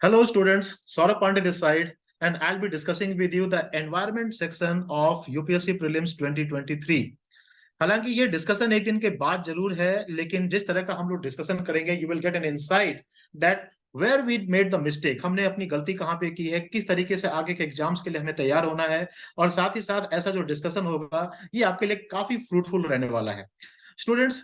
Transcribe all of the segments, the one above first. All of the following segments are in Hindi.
Hello students, Saurabh Pandey this side, and I'll be discussing with you the environment section of UPSC Prelims 2023. हालांकि ये डिस्कशन एक दिन के बाद जरूर है, लेकिन जिस तरह का हम लोग डिस्कशन करेंगे you will get an insight that where we made the mistake, हमने अपनी गलती कहाँ पे की है, किस तरीके से आगे के एग्जाम्स के लिए हमें तैयार होना है। और साथ ही साथ ऐसा जो डिस्कशन होगा ये आपके लिए काफी फ्रूटफुल रहने वाला है। स्टूडेंट्स,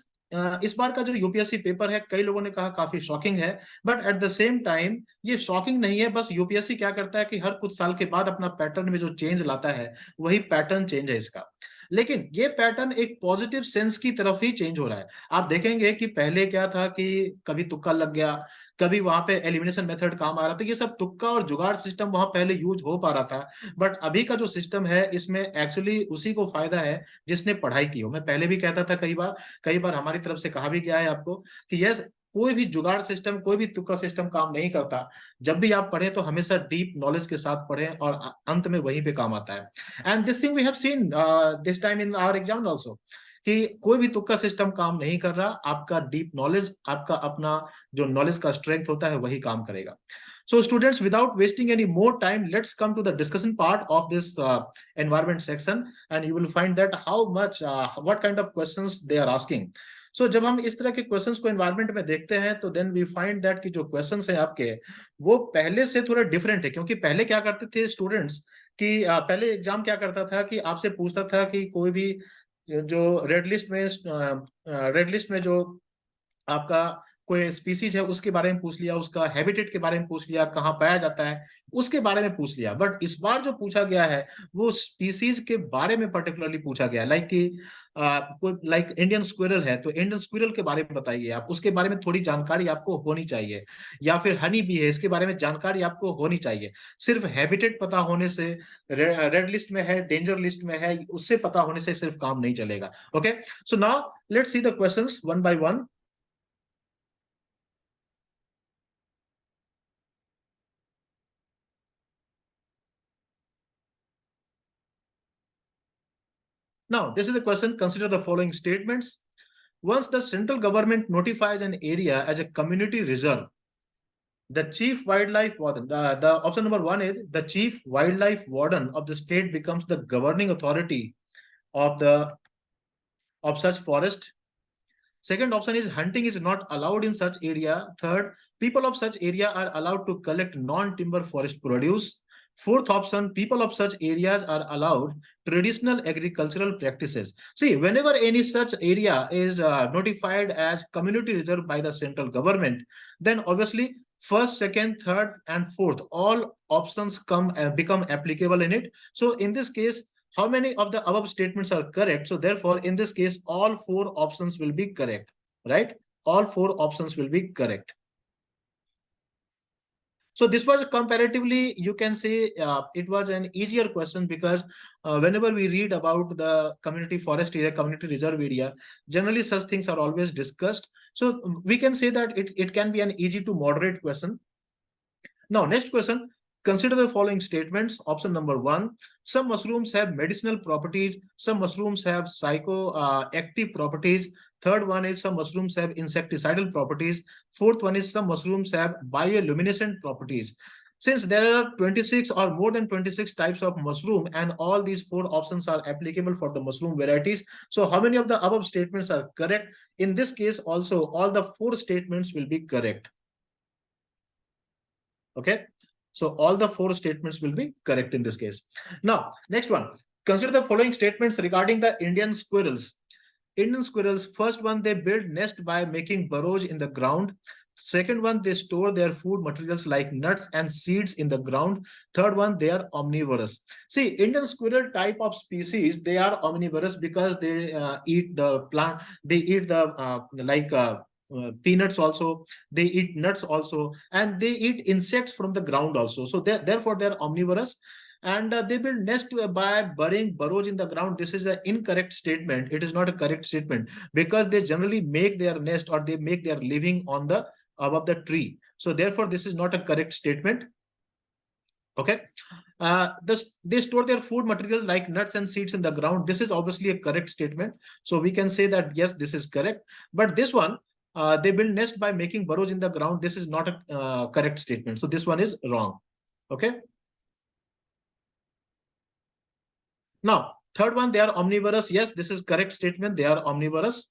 इस बार का जो यूपीएससी पेपर है कई लोगों ने कहा काफी शॉकिंग है, but at the same time ये शॉकिंग नहीं है। बस यूपीएससी क्या करता है कि हर कुछ साल के बाद अपना पैटर्न में जो चेंज लाता है वही पैटर्न चेंज है इसका। लेकिन ये पैटर्न एक पॉजिटिव सेंस की तरफ ही चेंज हो रहा है। आप देखेंगे कि पहले क्या था कि कभी तुक्का लग गया, कभी वहां पे एलिमिनेशन मेथड काम आ रहा था, ये सब तुक्का और जुगाड़ सिस्टम वहां पहले यूज हो पा रहा था। बट अभी का जो सिस्टम है इसमें एक्चुअली उसी को फायदा है जिसने पढ़ाई की हो। मैं पहले भी कहता था, कई बार हमारी तरफ से कहा भी गया है आपको कि यस, कोई भी जुगाड़ सिस्टम, कोई भी तुक्का सिस्टम काम नहीं करता। जब भी आप पढ़े तो हमेशा डीप नॉलेज के साथ पढ़ें और अंत में वहीं पे काम आता है। And this thing we have seen this time in our exam also, कि कोई भी तुक्का सिस्टम काम नहीं कर रहा। आपका डीप नॉलेज, आपका अपना जो नॉलेज का स्ट्रेंथ होता है वही काम करेगा। So students, without wasting any more time, let's come to the discussion part of this environment section, and you will find that how much, what kind of questions they are asking. So जब हम इस तरह के क्वेश्चंस को एनवायरनमेंट में देखते हैं तो देन वी फाइंड दैट कि जो क्वेश्चंस हैं आपके वो पहले से थोड़ा डिफरेंट है। क्योंकि पहले क्या करते थे स्टूडेंट्स कि पहले एग्जाम क्या करता था कि आपसे पूछता था कि कोई भी जो रेड लिस्ट में जो आपका कोई स्पीसीज है उसके बारे में पूछ लिया, उसका हैबिटेट के बारे में पूछ लिया, कहाँ पाया जाता है उसके बारे में पूछ लिया। बट इस बार जो पूछा गया है वो स्पीसीज के बारे में पर्टिकुलरली पूछा गया है। लाइक कि कोई लाइक इंडियन स्क्विरल है तो इंडियन स्क्विरल के बारे में बताइए, आप उसके बारे में थोड़ी जानकारी आपको होनी चाहिए। या फिर हनी बी है, इसके बारे में जानकारी आपको होनी चाहिए। सिर्फ हैबिटेट पता होने से, रेड लिस्ट में है, डेंजर लिस्ट में है, उससे पता होने से सिर्फ काम नहीं चलेगा। Okay, so now let's see the questions one by one. Now, this is the question. Consider the following statements. Once the central government notifies an area as a community reserve, the chief wildlife warden, the option number one is the chief wildlife warden of the state becomes the governing authority of such forest. Second option is hunting is not allowed in such area. Third, people of such area are allowed to collect non-timber forest produce. Fourth option, people of such areas are allowed traditional agricultural practices. See, whenever any such area is notified as community reserve by the central government, then obviously first, second, third, and fourth, all options become applicable in it. So in this case, how many of the above statements are correct? So therefore, in this case, all four options will be correct, right? All four options will be correct. So this was comparatively, you can say, it was an easier question because whenever we read about the community forest area, community reserve area, generally such things are always discussed. So we can say that it can be an easy to moderate question. Now, next question. Consider the following statements. Option number one, some mushrooms have medicinal properties. Some mushrooms have psychoactive properties. Third one is some mushrooms have insecticidal properties. Fourth one is some mushrooms have bioluminescent properties. Since there are 26 or more than 26 types of mushroom and all these four options are applicable for the mushroom varieties, so how many of the above statements are correct? In this case also, all the four statements will be correct. Okay, so all the four statements will be correct in this case. Now, next one. Consider the following statements regarding the Indian squirrels. Indian squirrels, first one, they build nest by making burrows in the ground. Second one, they store their food materials like nuts and seeds in the ground. Third one, they are omnivorous. See, Indian squirrel type of species, they are omnivorous because they eat the plant, they eat the peanuts also, they eat nuts also, and they eat insects from the ground also. So therefore they're omnivorous. And they build nest by burying burrows in the ground. This is an incorrect statement. It is not a correct statement because they generally make their nest or they make their living on the above the tree. So therefore this is not a correct statement. Okay, they store their food material like nuts and seeds in the ground. This is obviously a correct statement. So we can say that yes, this is correct. But this one, they build nest by making burrows in the ground. This is not a correct statement. So this one is wrong. Okay. Now, third one, they are omnivorous. Yes, this is correct statement. They are omnivorous.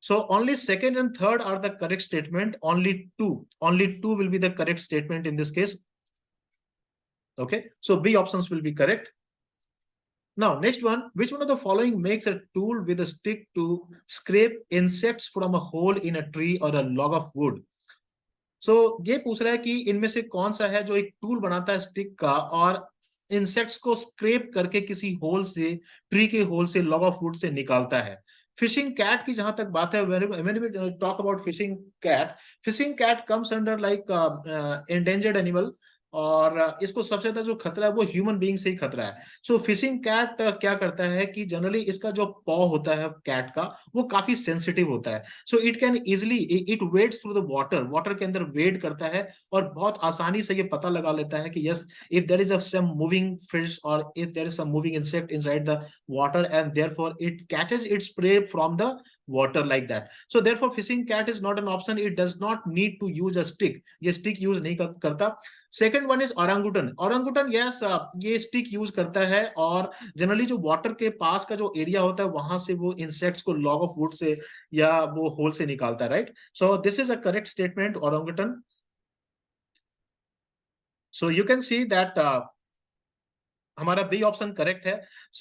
So only second and third are the correct statement. Only two will be the correct statement in this case. Okay. So B options will be correct. Now, next one, which one of the following makes a tool with a stick to scrape insects from a hole in a tree or a log of wood? So ये पूछ रहा है कि इनमें से कौन सा है जो एक टूल बनाता है स्टिक का और इंसेक्ट्स को स्क्रेप करके किसी होल से, ट्री के होल से, लॉग ऑफ वुड से निकालता है। फिशिंग कैट की जहां तक बात है, when we talk about fishing cat comes under like endangered animal, और इसको सबसे ज्यादा जो खतरा है वो ह्यूमन बीइंग से ही खतरा है। सो फिशिंग कैट क्या करता है कि जनरली इसका जो पॉ होता है कैट का, वो काफी सेंसिटिव होता है। So it can easily, it weds through the water के अंदर वेड करता है और बहुत आसानी से ये पता लगा लेता है कि yes, if there is a some moving fish और if there is some moving insect inside the water, and therefore it catches its prey from the water like that. So therefore fishing cat is not an option. It does not need to use a stick. ये stick use नहीं करता। Second one is orangutan. Orangutan, yes, ये स्टिक यूज करता है और जनरली जो वाटर के पास का जो एरिया होता है वहां से वो इंसेक्ट्स को लॉग ऑफ वुड से या वो होल से निकालता है, right? So this is a correct statement, orangutan. So you can see that हमारा बी ऑप्शन करेक्ट है।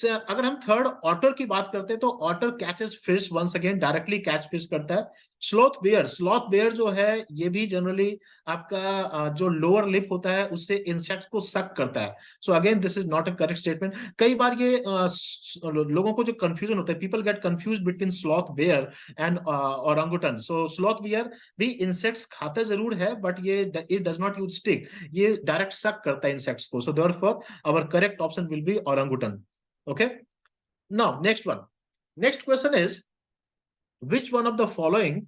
अगर हम थर्ड ऑटर की बात करते हैं तो otter catches fish, once again directly catch fish करता है। स्लॉथ बेयर जो है ये भी जनरली आपका जो लोअर लिप होता है उससे इंसेक्ट्स को सक करता है। So again this is not a correct statement. कई बार ये लोगों को जो कंफ्यूजन होता है, people get confuse between sloth bear and orangutan. So sloth bear भी इंसेक्ट्स खाता जरूर है बट ये it does not use stick, ये डायरेक्ट सक करता है इंसेक्ट्स को। So therefore our correct option will be orangutan. Okay. Now, next one. Next question is, which one of the following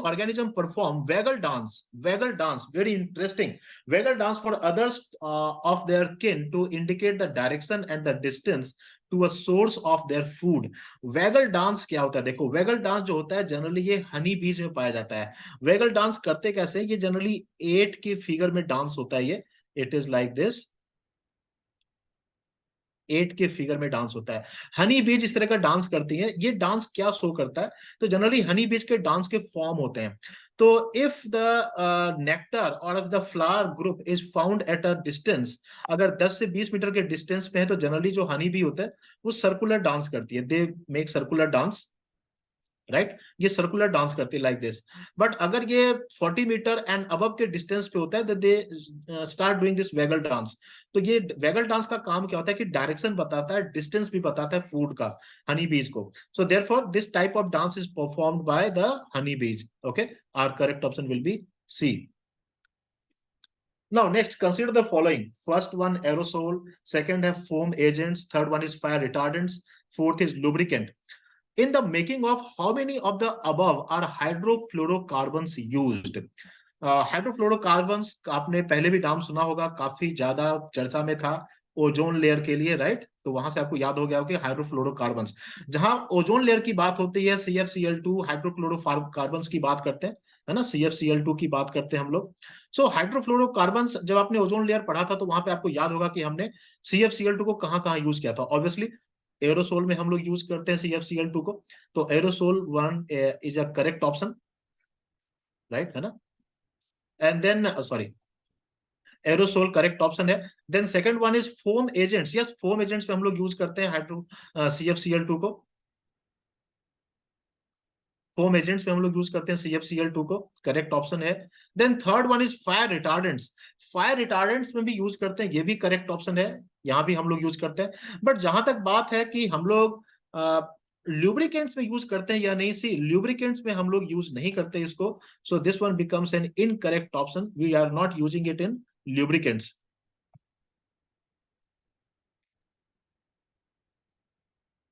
organism perform waggle dance? Waggle dance, very interesting. Waggle dance for others of their kin to indicate the direction and the distance to a source of their food. Vagal dance क्या होता है? देखो, वैगल डांस जो होता है जनरली ये हनी बीज में पाया जाता है। वैगल डांस करते कैसे? ये जनरली 8 के फिगर में डांस होता है। ये इट इज लाइक दिस, 8 के फिगर में डांस होता है। हनी बीज इस तरह का डांस करती है। ये डांस क्या शो करता है? तो जनरली हनी बीज के डांस के फॉर्म होते हैं। तो इफ द नेक्टर और the flower group is found at a distance, अगर 10 से 20 मीटर के डिस्टेंस पे है तो जनरली जो हनी बी होता है वो सर्कुलर डांस करती है। They make circular dance, right? ये सर्कुलर डांस करती है लाइक दिस। बट अगर ये 40 मीटर एंड अबव के डिस्टेंस पे होता है तो they start doing this vagal dance. तो ये वैगल डांस का काम क्या होता है कि डायरेक्शन बताता है, डिस्टेंस भी बताता है फूड का, हनी बीज को। So therefore this type of dance is performed by the honey bees. Okay, our correct option will be C. Now next, consider the following. First one, aerosol. Second है foam agents. Third one is fire retardants. Fourth is lubricant. In the making of, how many of the above are hydrofluorocarbons used? हाइड्रोफ्लोरोकार्बन्स आपने पहले भी नाम सुना होगा, काफी ज्यादा चर्चा में था ओजोन लेयर के लिए, राइट? तो वहां से आपको याद हो गया कि हाइड्रोफ्लोरोकार्बन्स, जहां ओजोन लेयर की बात होती है CFCl2 हाइड्रोक्लोरोकार्बन्स की बात करते हैं, है ना? CFCl2 की बात करते हैं हम लोग। सो हाइड्रोफ्लोरोकार्बन्स, जब आपने ओजोन लेयर पढ़ा था तो वहां पे आपको याद होगा कि हमने CFCl2 को कहां कहां यूज किया था। ऑब्वियसली एरोसोल में हम लोग यूज करते हैं CFCl2 को। तो aerosol 1 is a correct option, right, है ना? And then sorry, aerosol correct option है। Then second one is foam agents. Yes, foam agents में हम लोग यूज करते हैं हाइड्रो CFCl2 को। फोम एजेंट्स में हम लोग यूज करते हैं CFCl2 को, करेक्ट ऑप्शन है। Then third one is fire retardants. Fire retardants में भी यूज करते हैं, ये भी करेक्ट ऑप्शन है, यहां भी हम लोग यूज करते हैं। बट जहां तक बात है कि हम लोग ल्यूब्रिकेंट्स में यूज करते हैं या नहीं, सी ल्यूब्रिकेंट्स में हम लोग यूज नहीं करते इसको। So this one becomes an incorrect option. We are not using it in lubricants.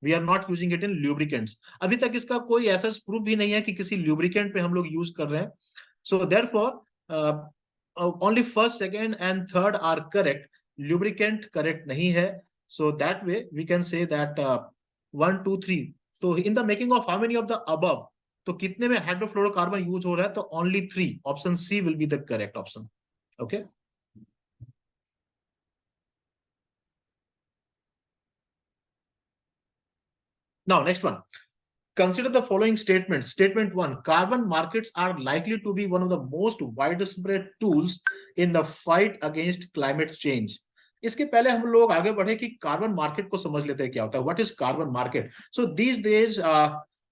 We are not using it in lubricants. अभी तक इसका कोई ऐसा प्रूफ भी नहीं है कि किसी ल्यूब्रिकेंट पे हम लोग यूज कर रहे हैं। So therefore only first, second and third are correct, lubricant correct नहीं है। So that way we can say that 1 2 3, तो in the making of how many of the above, तो कितने में हाइड्रोफ्लोरोकार्बन यूज हो रहा है? तो only 3, option C will be the correct option. Okay, now next one, consider the following statements. Statement 1, carbon markets are likely to be one of the most widespread tools in the fight against climate change. इसके पहले हम लोग आगे बढ़े कि कार्बन मार्केट को समझ लेते हैं क्या होता है, what is carbon market. So these days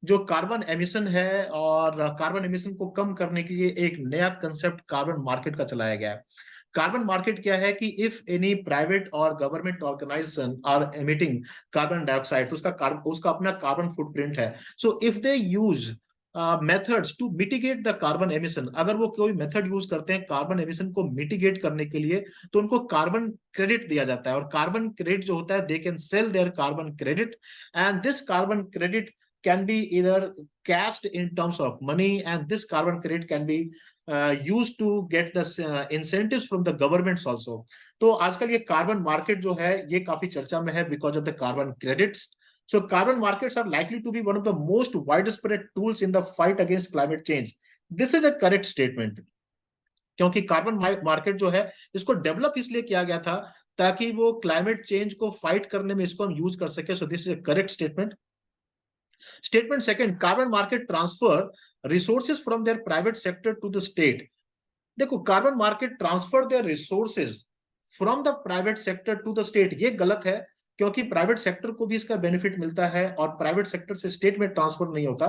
जो कार्बन एमिशन है और कार्बन एमिशन को कम करने के लिए एक नया कंसेप्ट कार्बन मार्केट का चलाया गया है। कार्बन मार्केट क्या है कि इफ एनी प्राइवेट और government organisation are emitting carbon dioxide, तो उसका अपना कार्बन फुटप्रिंट है। So if they use methods to mitigate the carbon emission, अगर वो कोई मेथड यूज करते हैं कार्बन एमिशन को मिटिगेट करने के लिए, तो उनको कार्बन क्रेडिट दिया जाता है। और कार्बन क्रेडिट जो होता है, they can sell their carbon credit, and this carbon credit can be either cashed in terms of money, and this carbon credit can be used to get the incentives from the governments also. तो आजकल ये कार्बन मार्केट जो है ये काफी चर्चा में है because of the carbon credits. So carbon markets are likely to be one of the most widespread tools in the fight against climate change. This is a correct statement, क्योंकि कार्बन मार्केट जो है इसको डेवलप इसलिए किया गया था ताकि वो क्लाइमेट चेंज को फाइट करने में इसको हम यूज कर सके। So this is a correct statement. Statement second, carbon market transfer resources from their private sector to the state. देखो, carbon market transfer their resources from the private sector to the state, ये गलत है, क्योंकि प्राइवेट सेक्टर को भी इसका बेनिफिट मिलता है और प्राइवेट सेक्टर से स्टेट में ट्रांसफर नहीं होता।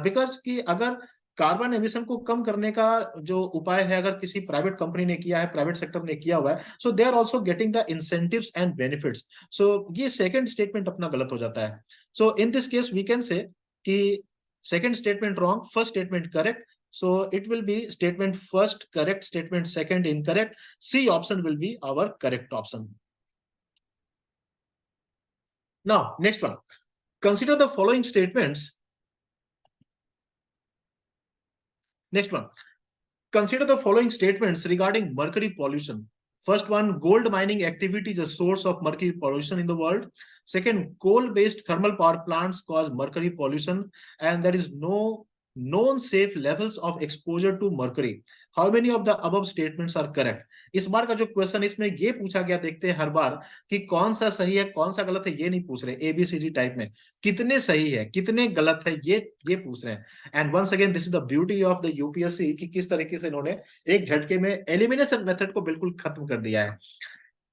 बिकॉज कि अगर कार्बन एमिशन को कम करने का जो उपाय है अगर किसी प्राइवेट कंपनी ने किया है, प्राइवेट सेक्टर ने किया हुआ है, so they are also getting the incentives and benefits. So ये सेकेंड स्टेटमेंट अपना गलत हो जाता है। So in this case we can say कि second statement wrong, first statement correct. So it will be statement first correct, statement second incorrect. C option will be our correct option. Now, next one. Consider the following statements. Next one. Consider the following statements regarding mercury pollution. First one, gold mining activity is a source of mercury pollution in the world. Second, coal-based thermal power plants cause mercury pollution, and there is no known safe levels of exposure to mercury. How many of the above statements are correct? इस बार का जो क्वेश्चन इसमें ये पूछा गया, देखते हैं हर बार कि कौन सा सही है कौन सा गलत है, ये नहीं पूछ रहे एबीसीडी टाइप में, कितने सही है कितने गलत है ये पूछ रहे हैं। And once again this is the beauty of the UPSC कि किस तरीके से इन्होंने एक झटके में एलिमिनेशन मेथड को बिल्कुल खत्म कर दिया है।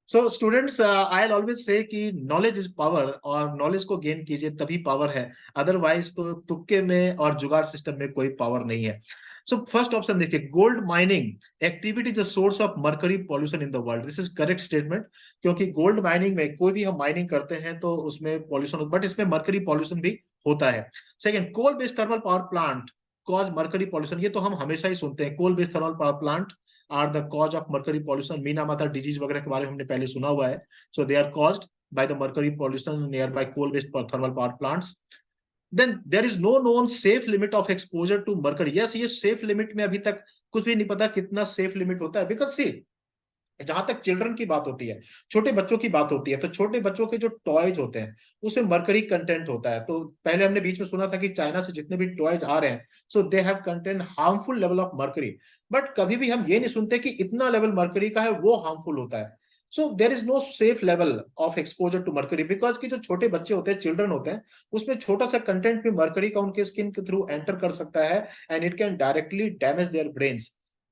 So students, I always say कि नॉलेज इज पावर, और नॉलेज को गेन कीजिए तभी पावर है, अदरवाइज तो तुक्के में और जुगाड़ सिस्टम में कोई पावर नहीं है। सो फर्स्ट ऑप्शन देखिए, gold mining activity is a source of mercury pollution in the world. This is correct statement, क्योंकि गोल्ड माइनिंग में कोई भी हम माइनिंग करते हैं तो उसमें पॉल्यूशन, बट इसमें मर्करी पॉल्यूशन भी होता है। Second, coal based thermal power plant cause mercury pollution, ये तो हम हमेशा ही सुनते हैं, coal based thermal power plant are the cause of mercury pollution. Meena माता डिजीज वगैरह के बारे में हमने पहले सुना हुआ है। So they are caused by the mercury pollution nearby coal based thermal power plants. Then there is no known safe limit of exposure to mercury. Yes, ये safe limit में अभी तक कुछ भी नहीं पता कितना safe limit होता है, because see, जहां तक चिल्ड्रन की बात होती है, छोटे बच्चों की बात होती है, तो छोटे बच्चों के जो टॉयज होते हैं उसमें मर्करी कंटेंट होता है। तो पहले हमने बीच में सुना था कि चाइना से जितने भी टॉयज आ रहे हैं, so they have contain harmful level of mercury, but कभी भी हम ये नहीं सुनते कि इतना लेवल मर्करी का है वो हार्मफुल होता है। So there is no safe level of exposure to mercury, because की जो छोटे बच्चे होते हैं, चिल्ड्रन होते हैं, उसमें छोटा सा कंटेंट भी मर्करी का उनके स्किन के थ्रू एंटर कर सकता है, and it can directly damage their brains.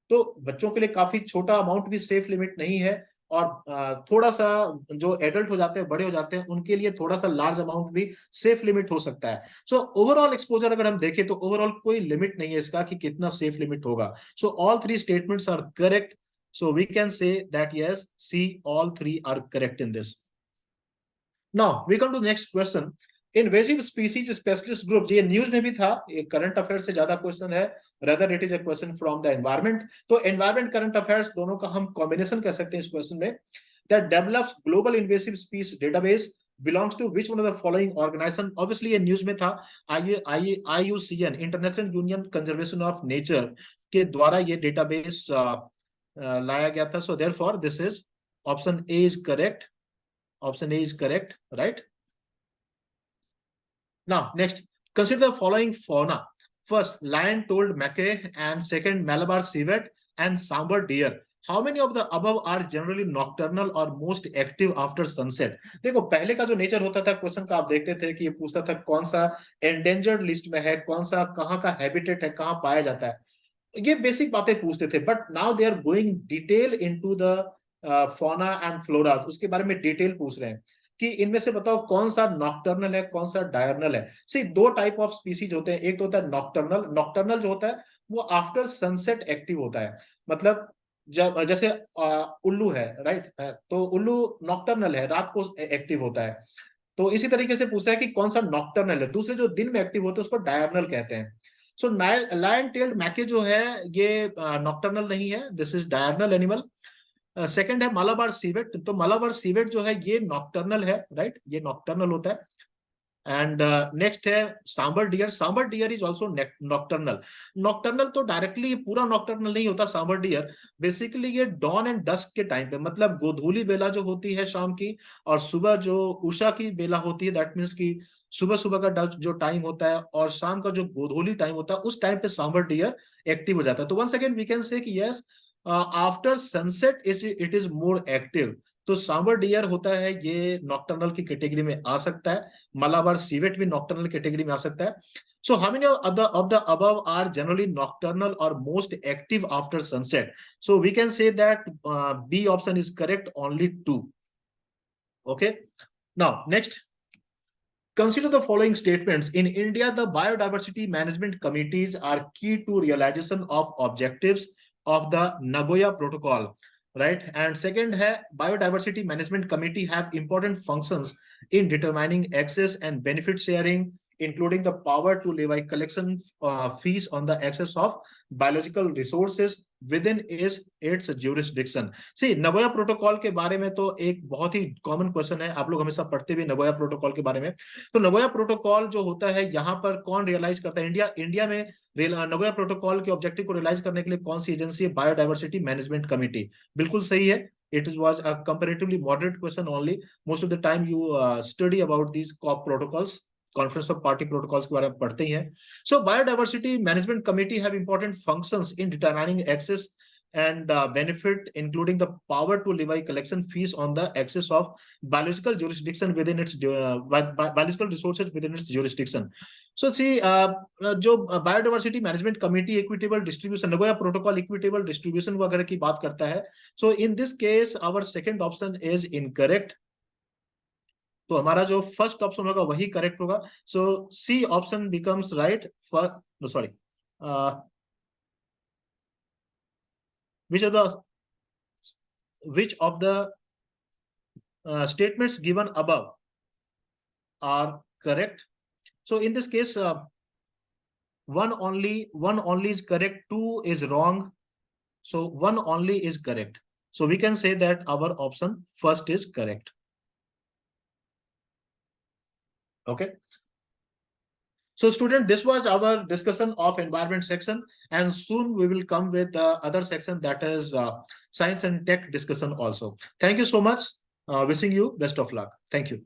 तो बच्चों के लिए काफी छोटा अमाउंट भी सेफ लिमिट नहीं है, और थोड़ा सा जो एडल्ट हो जाते हैं, बड़े हो जाते हैं, उनके लिए थोड़ा सा लार्ज अमाउंट भी सेफ लिमिट हो सकता है। सो ओवरऑल एक्सपोजर अगर हम देखें तो ओवरऑल कोई लिमिट नहीं है इसका कि कितना सेफ लिमिट होगा। So all three statements are correct. So we can say that yes, C, all three are correct in this. Now we come to the next question. Invasive species specialist group, ये न्यूज में भी था, ये करंट अफेयर से ज्यादा क्वेश्चन है, rather it is a question from the environment. तो environment करंट अफेयर्स दोनों का हम कॉम्बिनेशन कह सकते हैं इस क्वेश्चन में। That develops global invasive species database belongs to which one of the following organization? Obviously ये न्यूज में था, IUCN, international union conservation of nature के द्वारा ये डेटाबेस लाया गया था। सो therefore this is option A is correct, option A is correct, right. Now, next, consider the following fauna. First, lion-toed macaque, and second, Malabar civet and sambar deer. How many of the above are generally nocturnal or most active after sunset? देखो, पहले का जो नेचर होता था क्वेश्चन का, आप देखते थे कि ये पूछता था कौन सा एंडेंजर्ड लिस्ट में है, कौन सा कहाँ का हैबिटेट है, कहाँ पाया जाता है, ये बेसिक बातें पूछते थे. But now they are going detail into the fauna and flora. उसके बारे में डिटेल पूछ रहे हैं कि इनमें से बताओ कौन सा नॉक्टर्नल है, कौन सा डायर्नल है. सी, दो टाइप ऑफ स्पीसीज होते हैं. एक तो होता है नॉक्टर्नल. नॉक्टर्नल जो होता है वो आफ्टर सनसेट एक्टिव होता है. मतलब जब जैसे उल्लू है, राइट, तो उल्लू नॉक्टर्नल है, रात को एक्टिव होता है. तो इसी तरीके से पूछ रहा है कि कौन सा नॉक्टर्नल है. दूसरे जो दिन में एक्टिव होते हैं उसको डायर्नल कहते हैं. सो लायन टेल्ड मैके जो है ये नॉक्टर्नल नहीं है, this is diurnal animal. Second है मालाबार सीवेट. तो मालाबार सीवेट जो है ये नॉक्टर्नल है, राइट, ये नॉक्टर्नल होता है. एंड नेक्स्ट है sambar deer. Sambar deer is also nocturnal. Nocturnal तो डायरेक्टली पूरा नॉक्टर्नल नहीं होता सांबर डियर. बेसिकली ये डॉन एंड डस्क के टाइम पे, मतलब गोधूली बेला जो होती है शाम की, और सुबह जो उषा की बेला होती है, दैट मीन्स की सुबह सुबह का जो टाइम होता है और शाम का जो गोधूली टाइम होता है, उस टाइम पे सांबर डियर एक्टिव हो जाता है. तो one second we can say कि yes, after sunset it is more active. तो सांबर डियर होता है ये नॉक्टर्नल की कैटेगरी में आ सकता है. मलाबार सीवेट भी नॉक्टर्नल कैटेगरी में आ सकता है. So how many of the above are generally nocturnal or most active after sunset? So we can say that B option is correct, only 2. Okay. Now next, consider the following statements. In India, the biodiversity management committees are key to realization of objectives of the Nagoya Protocol, right? And second है, biodiversity management committee have important functions in determining access and benefit sharing, including the power to levy collection fees on the access of biological resources within its jurisdiction. See, Nagoya protocol के बारे में तो एक बहुत ही कॉमन क्वेश्चन है, आप लोग हमेशा पढ़ते भी नगोया प्रोटोकॉल के बारे में. तो नगोया प्रोटोकॉल जो होता है यहाँ पर कौन रियलाइज करता है? इंडिया में नगोया प्रोटोकॉल के ऑब्जेक्टिव को रियलाइज करने के लिए कौन सी एजेंसी है? Biodiversity management committee. बिल्कुल सही है. It was a comparatively moderate question only. Most of the time you study about these COP protocols, Conference of Party protocols के बारे में पढ़ते ही हैं. So biodiversity management committee have important functions in determining access and benefit, including the power to levy collection fees on the access of biological jurisdiction within its biological resources within its jurisdiction. So see, जो biodiversity management committee equitable distribution, Nagoya protocol equitable distribution वगैरह की बात करता है. So in this case our second option is incorrect. तो हमारा जो फर्स्ट ऑप्शन होगा वही करेक्ट होगा. So C option becomes right for, no sorry, which of the statements given above are correct? So in this case, one only is correct, 2 is wrong, so 1 only is correct. So we can say that our option first is correct. Okay. So student, this was our discussion of environment section, and soon we will come with the other section, that is science and tech discussion also. Thank you so much. Wishing you best of luck. Thank you.